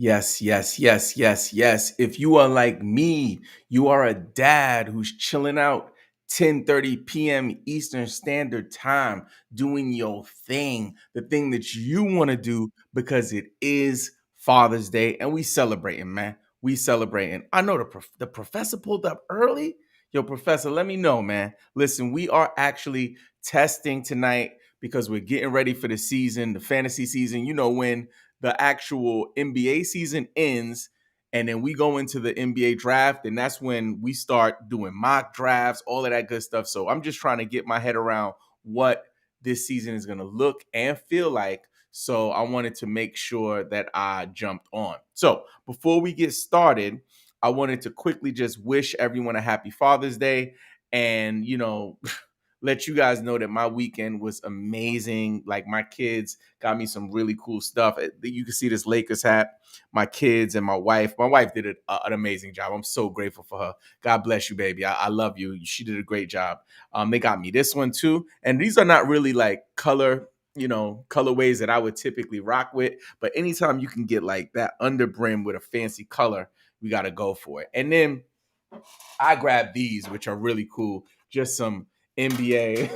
Yes, yes, yes, yes, yes. If you are like me, you are a dad who's chilling out 10:30 p.m. Eastern Standard Time, doing your thing, the thing that you want to do because it is Father's Day and we celebrating, man. We celebrating. I know the professor pulled up early. Yo, professor, let me know, man. Listen, we are actually testing tonight because we're getting ready for the season, the fantasy season. You know when the actual NBA season ends and then we go into the NBA draft, and that's when we start doing mock drafts, all of that good stuff. So I'm just trying to get my head around what this season is going to look and feel like. So I wanted to make sure that I jumped on. So before we get started, I wanted to quickly just wish everyone a happy Father's Day and, let you guys know that my weekend was amazing. Like my kids got me some really cool stuff. You can see this Lakers hat. My kids and my wife. My wife did an amazing job. I'm so grateful for her. God bless you, baby. I love you. She did a great job. They got me this one too. And these are not really like colorways that I would typically rock with. But anytime you can get like that under brim with a fancy color, we got to go for it. And then I grabbed these, which are really cool. Just some NBA,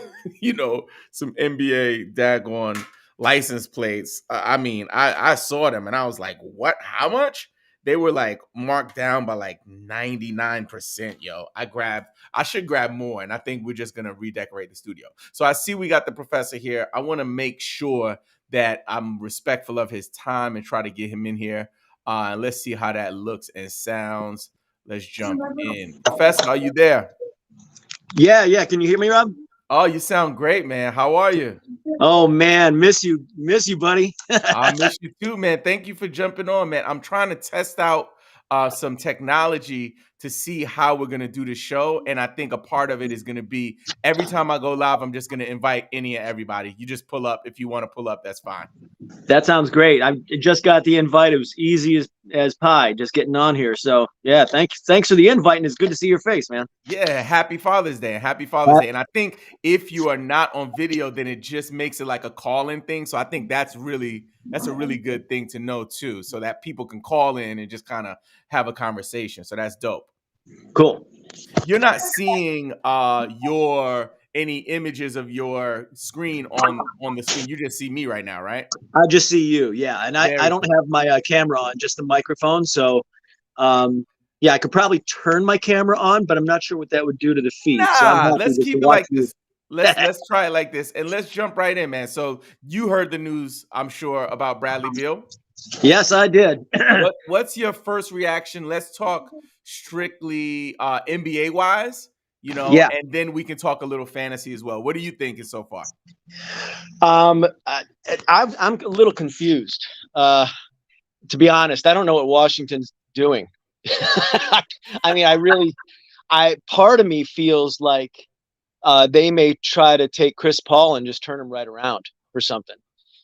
some NBA daggone license plates. I saw them and I was like, what? How much? They were like marked down by like 99%, yo. I should grab more, and I think we're just gonna redecorate the studio. So I see we got the professor here. I want to make sure that I'm respectful of his time and try to get him in here. Let's see how that looks and sounds. Let's jump in. Professor, are you there? Yeah, yeah. Can you hear me, Rob? Oh, you sound great, man. How are you? Oh man, miss you, buddy. I miss you too, man. Thank you for jumping on, man. I'm trying to test out some technology to see how we're gonna do the show, and I think a part of it is gonna be every time I go live, I'm just gonna invite any and everybody. You just pull up if you want to pull up. That's fine. That sounds great. I just got the invite. It was easy as pie, just getting on here. So yeah, thanks for the invite, and it's good to see your face, man. Yeah, happy Father's Day. Happy Father's Day. And I think if you are not on video, then it just makes it like a call-in thing. So I think that's a really good thing to know too, so that people can call in and just kind of have a conversation. So that's dope. Cool. You're not seeing your any images of your screen on the screen. You just see me right now, right? I just see you. Yeah, and I Very don't cool. have my camera on, just the microphone. So yeah, I could probably turn my camera on, but I'm not sure what that would do to the feed. So I'm Nah, happy let's just to keep it watch like you. this. Let's try it like this, and let's jump right in, man. So you heard the news, I'm sure, about Bradley Beal. Yes, I did. What's your first reaction? Let's talk strictly NBA wise, Yeah. and then we can talk a little fantasy as well. What do you think is so far? I'm a little confused. To be honest, I don't know what Washington's doing. I mean, part of me feels like they may try to take Chris Paul and just turn him right around or something.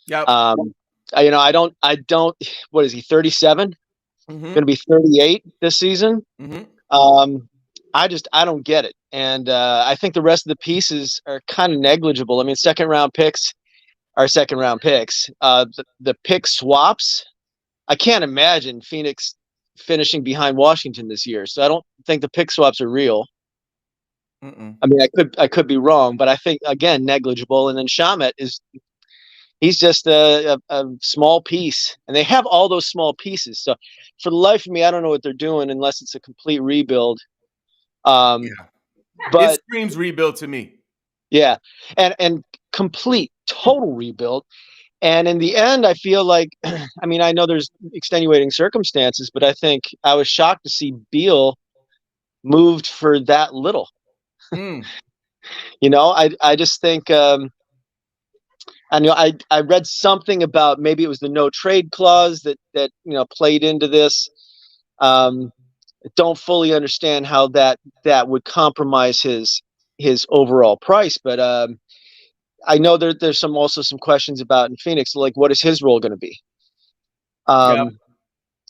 Yep. Um, I don't. What is he? 37? Going Mm-hmm. to be 38 this season. Mm-hmm. Um, I don't get it, and I think the rest of the pieces are kind of negligible. I mean, second round picks are second round picks. The pick swaps. I can't imagine Phoenix finishing behind Washington this year, so I don't think the pick swaps are real. Mm-mm. I mean, I could be wrong, but I think again negligible. And then Shamet he's just a small piece, and they have all those small pieces. So for the life of me, I don't know what they're doing unless it's a complete rebuild. Um, Yeah. It but screams rebuild to me. yeah, and complete total rebuild. And in the end, I feel like, I mean, I know there's extenuating circumstances, but I think I was shocked to see Beal moved for that little. Mm. I just think I read something about maybe it was the no trade clause that played into this. Um, don't fully understand how that would compromise his overall price, but I know there's also some questions about in Phoenix, like what is his role going to be? Yep.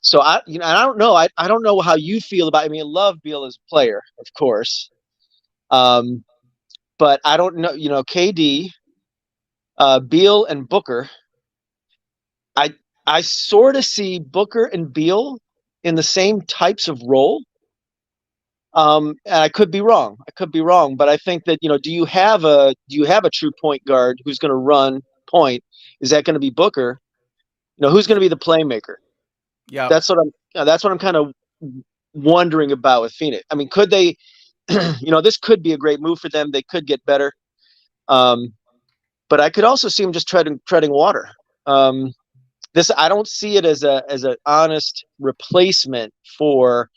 So and I don't know. I don't know how you feel about. I mean, I love Beal as a player, of course, um, but I don't know. KD, Beal, and Booker. I sort of see Booker and Beal in the same types of role. And I could be wrong. I could be wrong, but I think that do you have a true point guard who's going to run point? Is that going to be Booker? Who's going to be the playmaker? Yep. That's what I'm kind of wondering about with Phoenix. I mean, could they? This could be a great move for them. They could get better, um, but I could also see them just treading water. Um, this I don't see it as an honest replacement for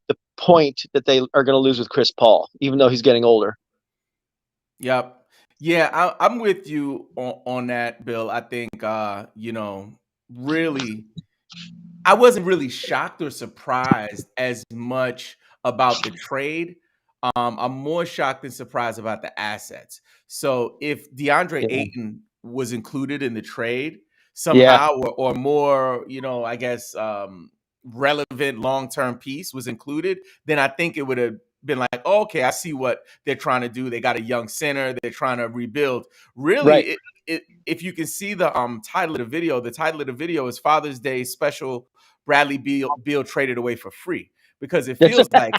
the point that they are going to lose with Chris Paul, even though he's getting older. Yep. Yeah, I'm with you on that, Bill. I think really I wasn't really shocked or surprised as much about the trade. I'm more shocked and surprised about the assets. So if DeAndre Yeah, Ayton was included in the trade yeah, somehow, or more, I guess relevant long term piece was included, then I think it would have been like, oh, okay, I see what they're trying to do. They got a young center. They're trying to rebuild. Really, right. if you can see the title of the title of the video is Father's Day special. Bradley Beal traded away for free because it That's feels like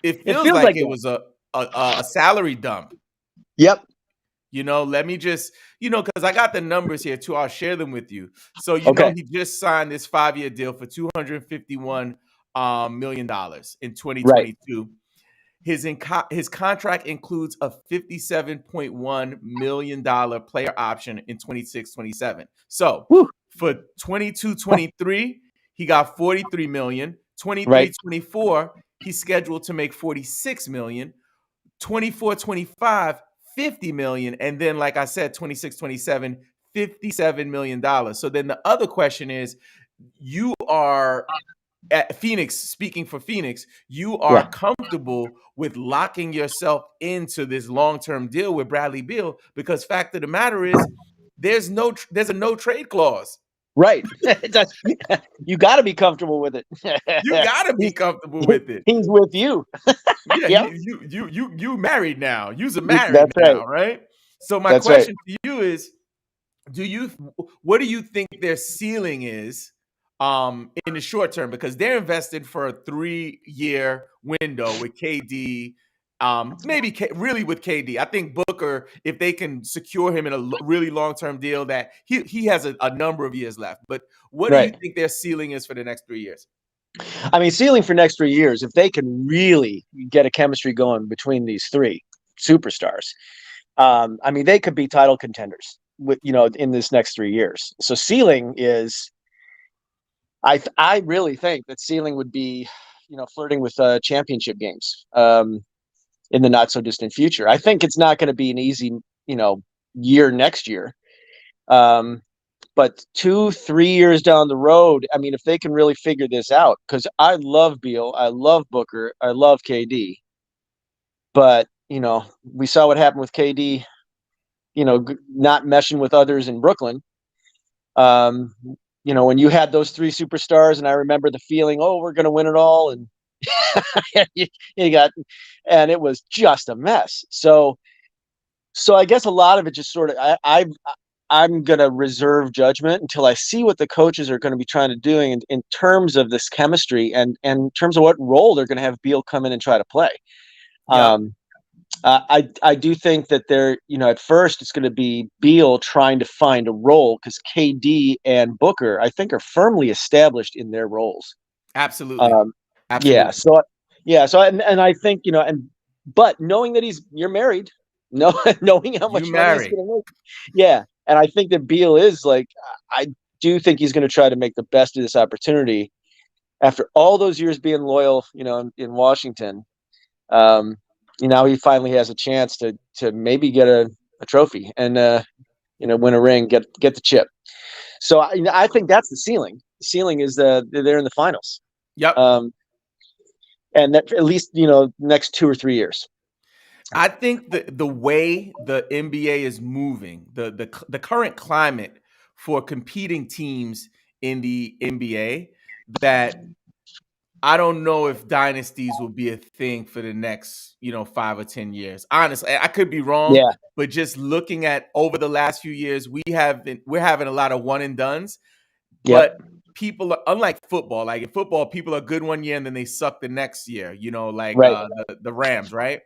it feels like it that. was a salary dump. Yep. Let me just, because I got the numbers here too. I'll share them with you. So, Okay. he just signed this 5-year deal for $251 million in Right. 2022. His contract includes a $57.1 million player option in 26-27. So Woo. for 22-23, he got 43 million. Right. 23-24, he's scheduled to make 46 million. 24-25, 50 million. And then, like I said, 26-27, $57 million. So then the other question is, you are at Phoenix, speaking for Phoenix, you are Yeah. comfortable with locking yourself into this long-term deal with Bradley Beal because fact of the matter is there's a no trade clause. Right. You got to be comfortable with it. You got to be he's comfortable with it. he's with you. Yeah, Yep. you married now. You're married That's right. now, right? So my That's right. question to you is, do you what do you think their ceiling is in the short term, because they're invested for a 3-year window with KD, maybe really with KD. I think Booker, if they can secure him in a really long-term deal, that he has a number of years left. But what do you Right. think their ceiling is for the next 3 years? I mean, ceiling for next 3 years, if they can really get a chemistry going between these three superstars, I mean, they could be title contenders in this next 3 years. So ceiling is, I really think that ceiling would be, flirting with championship games in the not so distant future. I think it's not going to be an easy, you know, year next year. Um, but 2, 3 years down the road, I mean, if they can really figure this out, because I love Beal, I love Booker, I love KD, but we saw what happened with KD, not meshing with others in Brooklyn. Um, when you had those three superstars, and I remember the feeling, oh, we're going to win it all, and you got, and it was just a mess. So I guess a lot of it just sort of, I'm going to reserve judgment until I see what the coaches are going to be trying to do in terms of this chemistry and in terms of what role they're going to have Beal come in and try to play. Yep, Um, I do think that they're, at first it's going to be Beal trying to find a role because KD and Booker, I think, are firmly established in their roles. absolutely, Um, yeah. absolutely. And I think, but knowing that you're married, knowing how You much money he's married. going to make. Yeah. And I think that Beal is like, I do think he's going to try to make the best of this opportunity after all those years being loyal, in Washington. Um, now he finally has a chance to maybe get a trophy and win a ring, get the chip. So I think that's the ceiling. The ceiling is they're in the finals, Yep. um, and that at least next 2 or 3 years. I think the way the NBA is moving, the current climate for competing teams in the NBA, that I don't know if dynasties will be a thing for the next, 5 or 10 years. Honestly, I could be wrong, Yeah, but just looking at over the last few years, we're having a lot of one and dones. Yep. but people are unlike football. Like in football, people are good one year and then they suck the next year. Like Right. the Rams, right?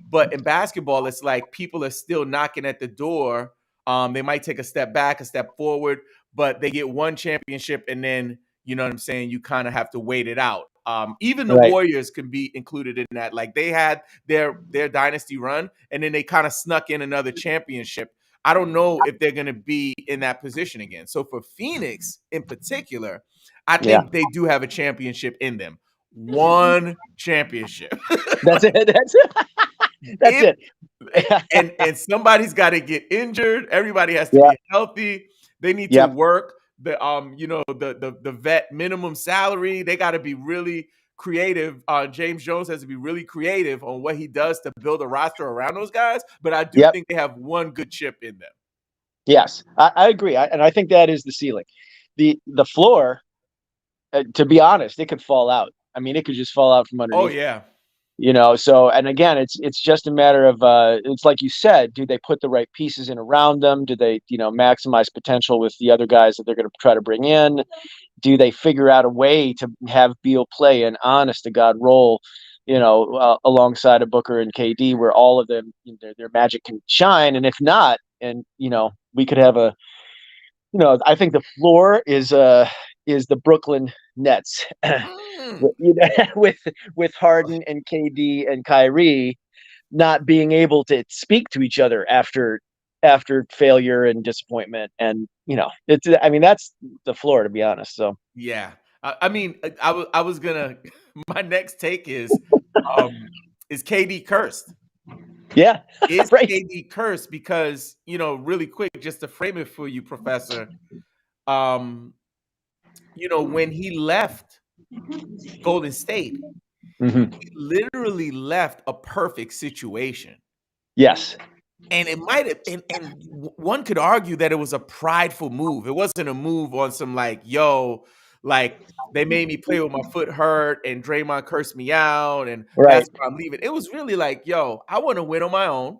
But in basketball, it's like people are still knocking at the door. They might take a step back, a step forward, but they get one championship, and then you know what I'm saying. You kind of have to wait it out. Even the Right. Warriors can be included in that. Like they had their dynasty run, and then they kind of snuck in another championship. I don't know if they're going to be in that position again. So for Phoenix in particular, I Yeah. think they do have a championship in them. One championship. That's it. That's it. That's If it. and somebody's got to get injured. Everybody has to Yeah. be healthy. They need to Yep. work the vet minimum salary. They got to be really creative. James Jones has to be really creative on what he does to build a roster around those guys. But I do Yep. think they have one good chip in them. Yes, I agree, and I think that is the ceiling. The floor, to be honest, it could fall out. I mean, it could just fall out from Oh underneath them. yeah. So and again, it's just a matter of it's like you said, do they put the right pieces in around them? Do they maximize potential with the other guys that they're going to try to bring in? Do they figure out a way to have Beal play an honest to God role? Alongside of Booker and KD, where all of them their magic can shine, and if not, and we could have a I think the floor is the Brooklyn Nets. Mm. with with Harden and KD and Kyrie not being able to speak to each other after failure and disappointment, and it's I mean that's the floor, to be honest. So Yeah. I mean, I was gonna. My next take um, is KD cursed? yeah. Is Right. KD cursed? Because really quick, just to frame it for you, Professor. Um, when he left Golden State, Hmm. he literally left a perfect situation. Yes. And it might have, and one could argue that it was a prideful move. It wasn't a move on some like, yo, like they made me play with my foot hurt and Draymond cursed me out and Right. that's why I'm leaving. It was really like, yo, I want to win on my own.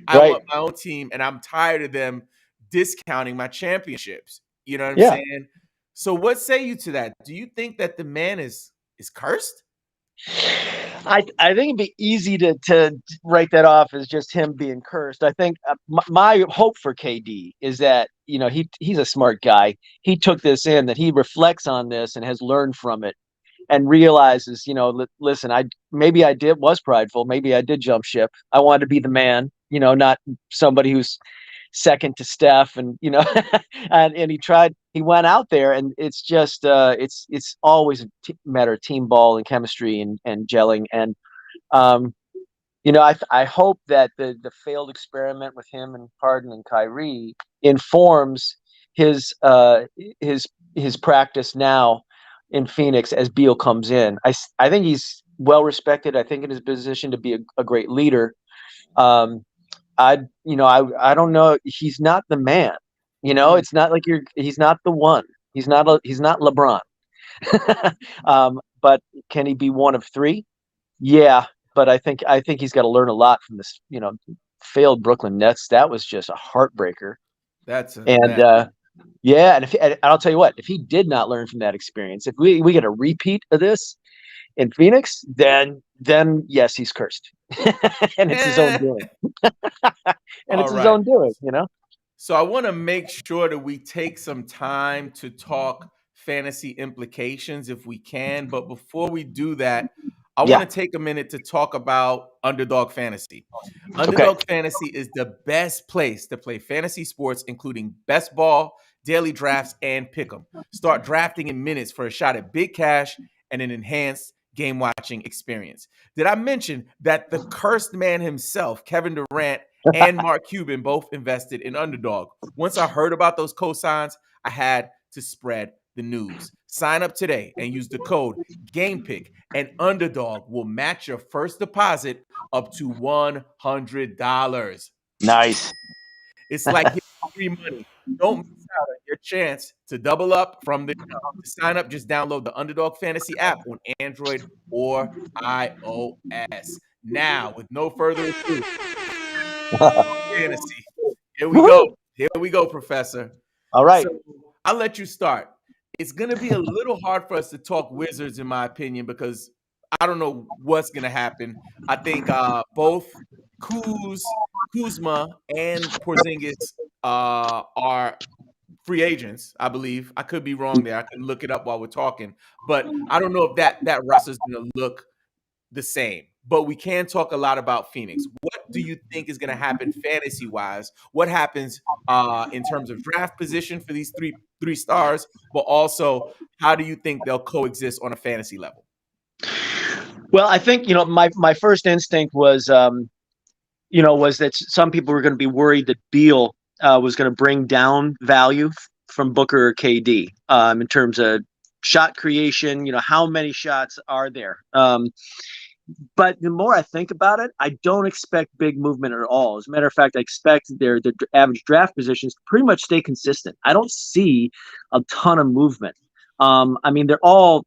I Right. want my own team and I'm tired of them discounting my championships. You know what I'm Yeah. saying? So what say you to that? Do you think that the man is cursed? I think it'd be easy to write that off as just him being cursed. I think my hope for KD is that he's a smart guy. He took this in, that he reflects on this and has learned from it and realizes, listen, I maybe I did was prideful, maybe I did jump ship. I wanted to be the man, not somebody who's second to Steph, and and he went out there, and it's just it's always a matter of team ball and chemistry and gelling, and um, I hope that the failed experiment with him and Harden and Kyrie informs his his his practice now in Phoenix as Beal comes in. I think he's well respected. I think in his position to be a great leader. Um, I don't know. He's not the man. Mm, It's not like he's not the one. He's not LeBron. But can he be one of three? Yeah, but I think he's got to learn a lot from this. Failed Brooklyn Nets. That was just a heartbreaker. that's a And mess. yeah, and I'll tell you what, if he did not learn from that experience, if we get a repeat of this in Phoenix, then yes, he's cursed, and it's his own Eh, doing. And all it's his right. own doing. So I want to make sure that we take some time to talk fantasy implications if we can. But before we do that, I want Yeah. to take a minute to talk about Underdog Fantasy. Okay. Underdog Fantasy is the best place to play fantasy sports, including best ball, daily drafts, and pick 'em. Start drafting in minutes for a shot at big cash and an enhanced game watching experience. Did I mention that the cursed man himself, Kevin Durant, and Mark Cuban both invested in Underdog? Once I heard about those cosigns, I had to spread the news. Sign up today and use the code GamePick, and Underdog will match your first deposit up to $100. Nice. It's like getting free money. Don't miss out on your chance to double up from the jump. To sign up, just download the Underdog Fantasy app on Android or iOS. Now, with no further ado, fantasy. Here we go. Woohoo! Here we go, Professor. All So right. I'll let you start. it's going to be a little hard for us to talk Wizards, in my opinion, because I don't know what's going to happen. I think both Kuzma and Porzingis are free agents, I believe. I could be wrong there. I can look it up while we're talking, but I don't know if that roster is going to look the same. But we can talk a lot about Phoenix. What do you think is going to happen fantasy wise? What happens in terms of draft position for these three stars? But also, how do you think they'll coexist on a fantasy level? Well, I think my first instinct was that some people were going to be worried that Beal was going to bring down value from Booker or KD in terms of shot creation. How many shots are there? But the more I think about it, I don't expect big movement at all. As a matter of fact, I expect their average draft positions to pretty much stay consistent. I don't see a ton of movement. I mean, they're all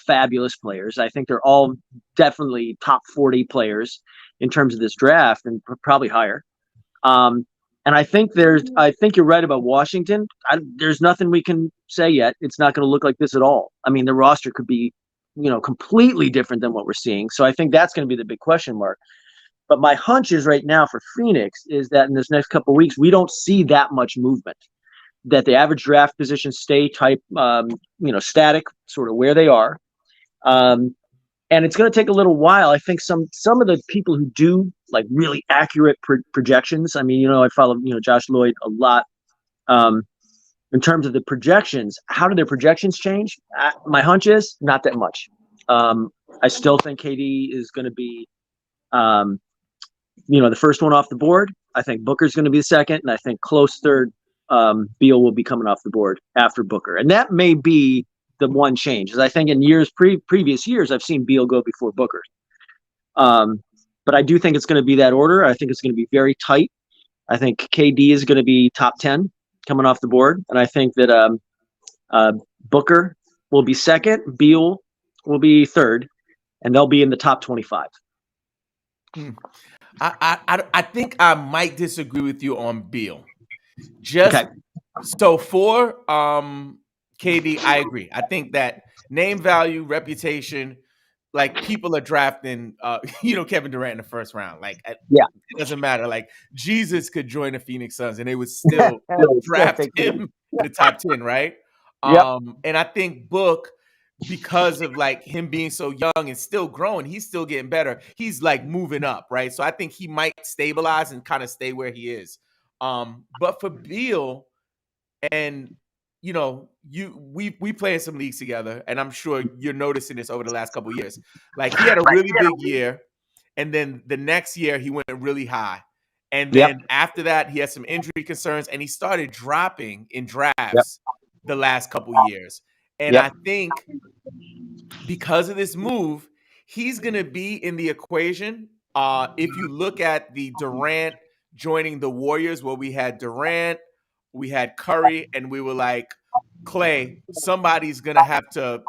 fabulous players. I think they're all definitely top 40 players in terms of this draft, and probably higher. Um, and I think you're right about Washington. There's nothing we can say yet. It's not going to look like this at all. I mean, the roster could be, completely different than what we're seeing. So I think that's going to be the big question mark. But my hunch is right now for Phoenix is that in this next couple of weeks, we don't see that much movement. That the average draft positions stay type, static, sort of where they are. Um, and it's going to take a little while. I think some of the people who do like really accurate projections. I mean, I follow Josh Lloyd a lot. Um, in terms of the projections, how do their projections change? My hunch is not that much. I still think KD is going to be, um, the first one off the board. I think Booker's going to be the second, and I think close third. Beal will be coming off the board after Booker, and that may be the one change. As I think in previous years, I've seen Beal go before Booker. Um, but I do think it's going to be that order. I think it's going to be very tight. I think KD is going to be top 10 coming off the board, and I think that uh, Booker will be second, Beal will be third, and they'll be in the top 25. Hmm. I think I might disagree with you on Beal. Just Okay. so for KD, I agree. I think that name value, reputation, like people are drafting, Kevin Durant in the first round. Like Yeah. it doesn't matter. Like Jesus could join the Phoenix Suns and they would still Still draft take him in the top 10, right? Yep. And I think Book, because of like him being so young and still growing, he's still getting better. He's like moving up, right? So I think he might stabilize and kind of stay where he is. But for Beal, and we play in some leagues together, and I'm sure you're noticing this over the last couple of years. Like he had a really big year, and then the next year he went really high. And Yep. then after that, he had some injury concerns and he started dropping in Yep. drafts the last couple years. And Yep. I think because of this move, he's going to be in the equation. If you look at the Durant joining the Warriors, where we had Durant, we had Curry, and we were like, Clay, somebody's going to have to,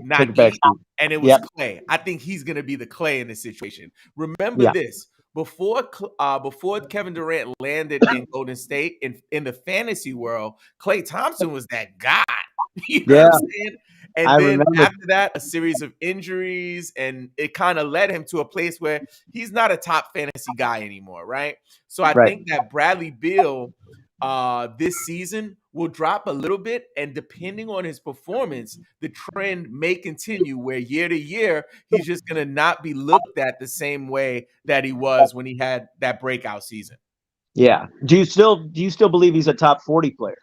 not Take a back eat. seat. And it was Yep. Clay. I think he's going to be the Clay in this situation. Remember Yeah. this. Before Kevin Durant landed in Golden State in the fantasy world, Clay Thompson was that guy. You know what Yeah. I'm saying? And I then remember. after that, a series of injuries, and it kind of led him to a place where he's not a top fantasy guy anymore, right? So I Right. think that Bradley Beal this season will drop a little bit, and depending on his performance, the trend may continue where year to year he's just going to not be looked at the same way that he was when he had that breakout season. Yeah. Do you still believe he's a top 40 player?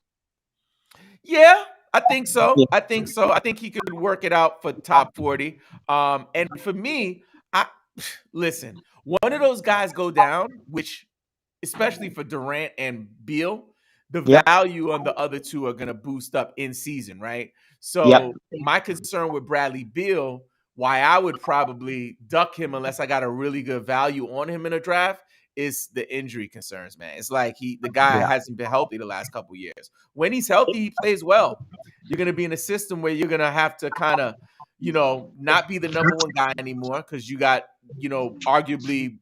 Yeah, I think so. Yeah. I think so. I think he could work it out for top 40. And for me, I listen, one of those guys go down, which especially for Durant and Beal, the Yep. value on the other two are going to boost up in season, right? Yep. So my concern with Bradley Beal, why I would probably duck him unless I got a really good value on him in a draft, is the injury concerns, man. It's like the guy Yeah. hasn't been healthy the last couple years. When he's healthy, he plays well. You're going to be in a system where you're going to have to kind of, not be the number one guy anymore because you got, arguably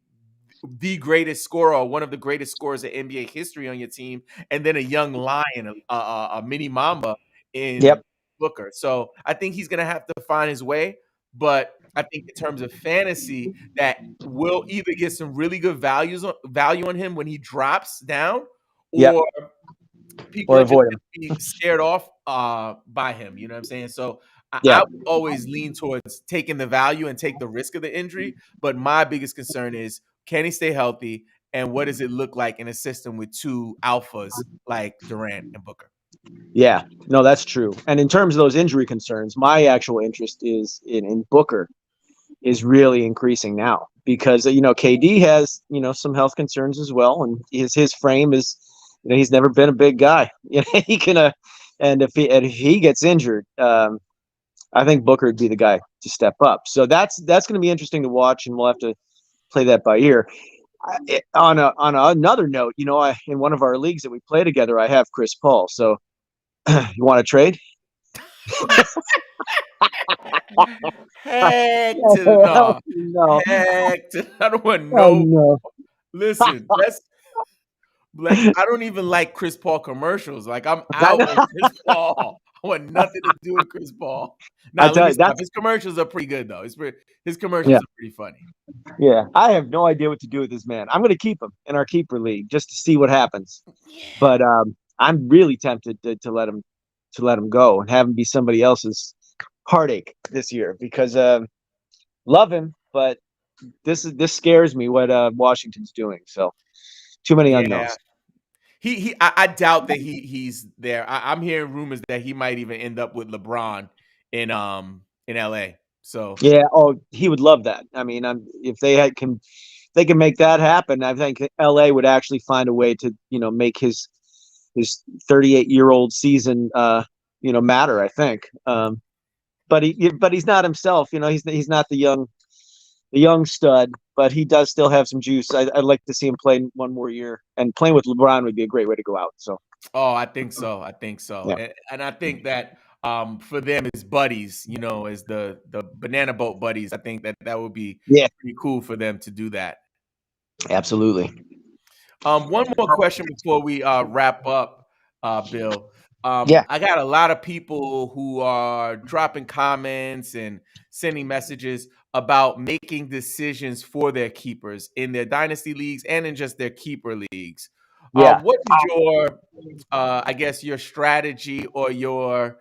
the greatest scorer or one of the greatest scorers in NBA history on your team, and then a young lion, a mini Mamba in Yep. Booker. So I think he's gonna have to find his way. But I think in terms of fantasy, that will either get some really good value on him when he drops down, Yep. or people Or are just avoid him. gonna be scared off by him. You know what I'm saying? So I Yeah. would always lean towards taking the value and take the risk of the injury. But my biggest concern is, can he stay healthy? And what does it look like in a system with two alphas like Durant and Booker? Yeah. No, that's true. And in terms of those injury concerns, my actual interest is in Booker is really increasing now because KD has some health concerns as well, and his frame is he's never been a big guy. He can and if he gets injured, I think Booker would be the guy to step up. So that's going to be interesting to watch, and we'll have to play that by ear. On another note, in one of our leagues that we play together, I have Chris Paul. So you want to trade? Heck to the no. No, Heck to I don't want oh no. no. Listen, that's like I don't even like Chris Paul commercials. Like I'm out on Chris Paul. I want nothing to do with Chris Paul. I Now let tell me you, stop. that's His commercials are pretty good though. His yeah, commercials are pretty funny. yeah. I have no idea what to do with this man. I'm going to keep him in our keeper league just to see what happens. Yeah. But I'm really tempted to let him go and have him be somebody else's heartache this year because love him, but this scares me what Washington's doing. So too many Yeah. unknowns. I doubt that he's there. I'm hearing rumors that he might even end up with LeBron in LA. So Yeah. Oh, he would love that. I mean, if they can make that happen, I think LA would actually find a way to make his 38-year-old season matter. I think. But he's not himself. He's not the young stud, but he does still have some juice. I'd like to see him play one more year, and playing with LeBron would be a great way to go out. So oh, I think so. I think so. yeah, And I think that for them as buddies, as the banana boat buddies, I think that would be yeah, pretty cool for them to do that. absolutely, One more question before we wrap up, Bill. yeah, I got a lot of people who are dropping comments and sending messages about making decisions for their keepers in their dynasty leagues and in just their keeper leagues. yeah. What is your, I guess, your strategy or your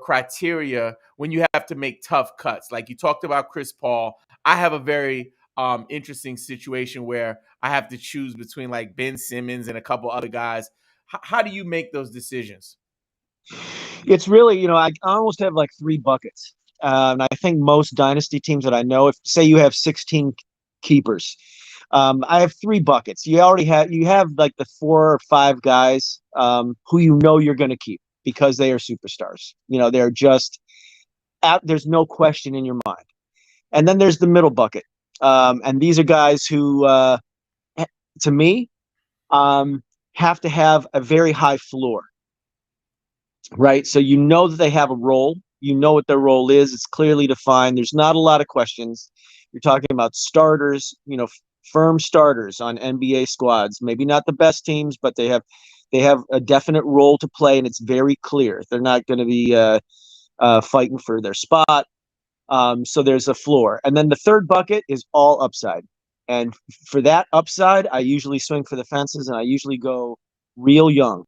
criteria when you have to make tough cuts? Like you talked about Chris Paul. I have a very interesting situation where I have to choose between like Ben Simmons and a couple other guys. How do you make those decisions? It's really I almost have like three buckets. And I think most dynasty teams that I know, if say you have 16 keepers, I have three buckets. You have like the 4 or 5 guys who you're going to keep because they are superstars. They're just out. There's no question in your mind. And then there's the middle bucket, and these are guys who, to me, um, have to have a very high floor, right? So that they have a role. You know what their role is. It's clearly defined. There's not a lot of questions. You're talking about starters, firm starters on NBA squads. Maybe not the best teams, but they have a definite role to play, and it's very clear. They're not going to be fighting for their spot. So there's a floor. And then the third bucket is all upside. And for that upside, I usually swing for the fences and I usually go real young.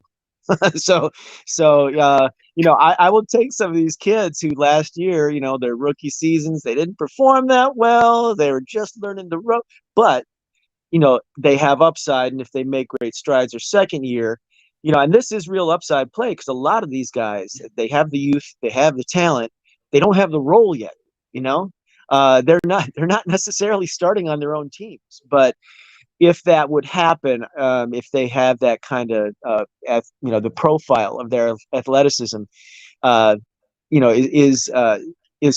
so I will take some of these kids who last year, their rookie seasons, they didn't perform that well. They were just learning the rope, but they have upside, and if they make great strides their second year, and this is real upside play because a lot of these guys, they have the youth, they have the talent, they don't have the role yet. You know, they're not necessarily starting on their own teams, but if that would happen, if they have that kind of, the profile of their athleticism, uh, is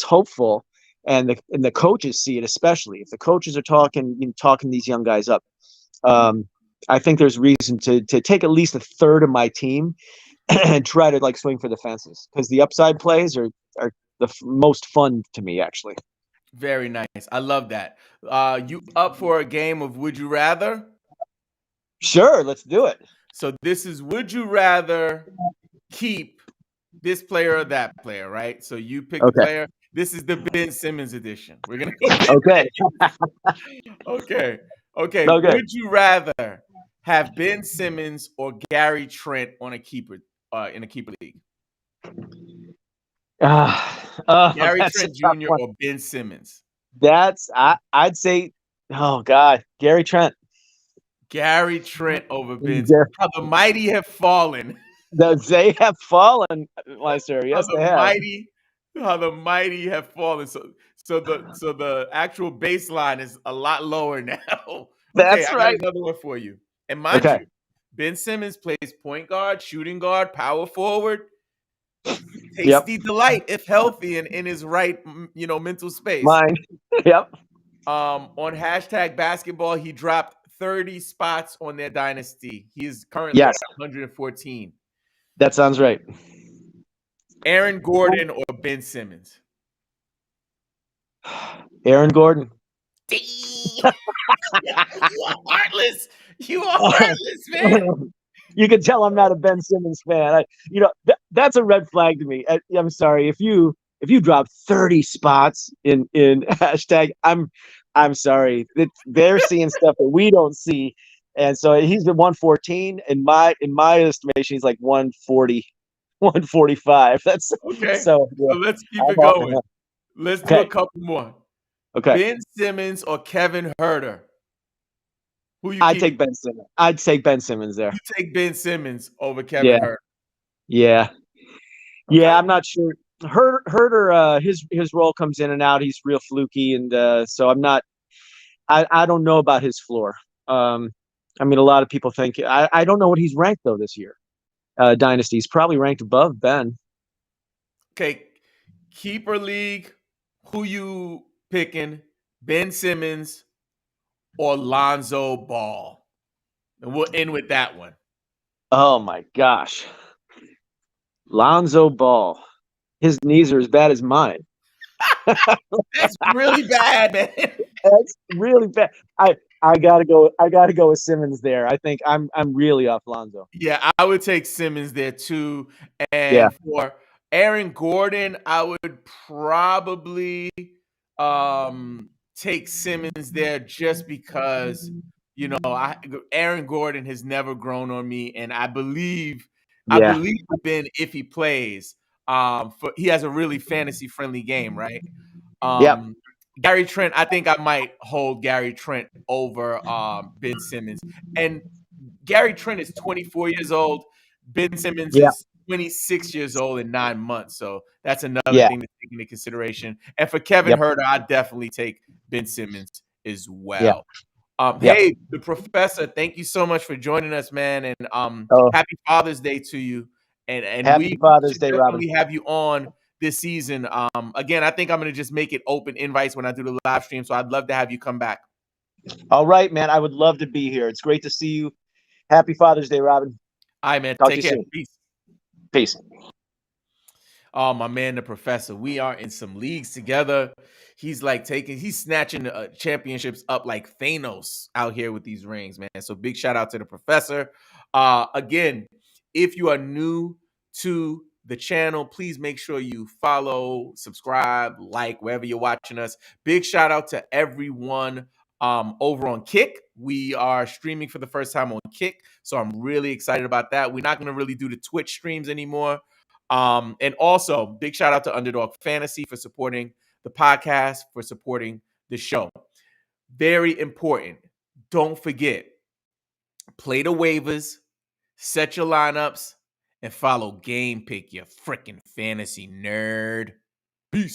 hopeful, and the coaches see it, especially if the coaches are talking these young guys up. Um, I think there's reason to take at least a third of my team and try to like swing for the fences because the upside plays are the most fun to me actually. Very nice. I love that. You up for a game of Would You Rather? Sure, let's do it. So this is Would you rather keep this player or that player, right? So you pick the Okay. player. This is the Ben Simmons edition. We're gonna go Ben. Okay. Okay. Okay. Okay. Would you rather have Ben Simmons or Gary Trent on a keeper in a keeper league? Gary That's a Trent tough Jr. one. or Ben Simmons? I'd say, oh God, Gary Trent. Gary Trent over Ben. Yeah, How the mighty have fallen. they have fallen, my sir. How Yes, the they have. mighty, how the mighty have fallen. So the actual baseline is a lot lower now. Okay, That's I got right. another one for you. And mind Okay. you, Ben Simmons plays point guard, shooting guard, power forward. Yep. Tasty delight if healthy and in his right, mental space. Mine. Yep. On hashtag basketball, he dropped 30 spots on their dynasty. He is currently Yes, at 114. that sounds right. Aaron Gordon or Ben Simmons? Aaron Gordon. Damn. You are heartless. You are heartless, man. You can tell I'm not a Ben Simmons fan. That's a red flag to me. I'm sorry if you drop 30 spots in hashtag. I'm sorry. They're seeing stuff that we don't see, and so he's been 114 in my estimation. He's like 140, 145. That's Okay. so. Yeah, So let's keep I'm it off of going. him. Let's do a Okay. couple more. Okay. Ben Simmons or Kevin Herter? Who you I'd keeping? take Ben Simmons. I'd take Ben Simmons there. You take Ben Simmons over Yeah. Kevin Herter. Yeah. Yeah, Okay. I'm not sure. Herder, his role comes in and out. He's real fluky, and so I'm not. I don't know about his floor. Um, I mean, a lot of people think I don't know what he's ranked though this year. Dynasty, he's probably ranked above Ben. Okay. Keeper league. Who you picking? Ben Simmons or Lonzo Ball? And we'll end with that one. Oh my gosh, Lonzo Ball. His knees are as bad as mine. That's really bad, man. That's really bad. I gotta go. I gotta go with Simmons there. I think I'm really off Lonzo. Yeah, I would take Simmons there too. Yeah. And for Aaron Gordon, I would probably take Simmons there just because Aaron Gordon has never grown on me, and I Yeah. believe Ben if he plays. He has a really fantasy friendly game, right? Yep. Um, Gary Trent, I think I might hold Gary Trent over Ben Simmons. And Gary Trent is 24 years old. Ben Simmons Yeah. is 26 years old in 9 months. So that's another Yeah. thing to take into consideration. And for Kevin Yep. Herter, I definitely take Ben Simmons as Yeah. well. Yep. Hey, the professor, thank you so much for joining us, man. And Oh, happy Father's Day to you. And happy we Father's should Day, Robin. definitely have you on this season. Again, I think I'm gonna just make it open invites when I do the live stream. So I'd love to have you come back. All right, man. I would love to be here. It's great to see you. Happy Father's Day, Robin. All right, man. Talk to Take you care. soon. Peace. Peace. Oh, my man, the professor. We are in some leagues together. He's snatching championships up like Thanos out here with these rings, man. So big shout out to the professor. Again, if you are new to the channel, please make sure you follow, subscribe, like wherever you're watching us. Big shout out to everyone over on Kick. We are streaming for the first time on Kick, so I'm really excited about that. We're not going to really do the Twitch streams anymore. And also, big shout out to Underdog Fantasy for supporting the podcast, for supporting the show. Very important. Don't forget, play the waivers, set your lineups, and follow Game Pick, you freaking fantasy nerd. Peace.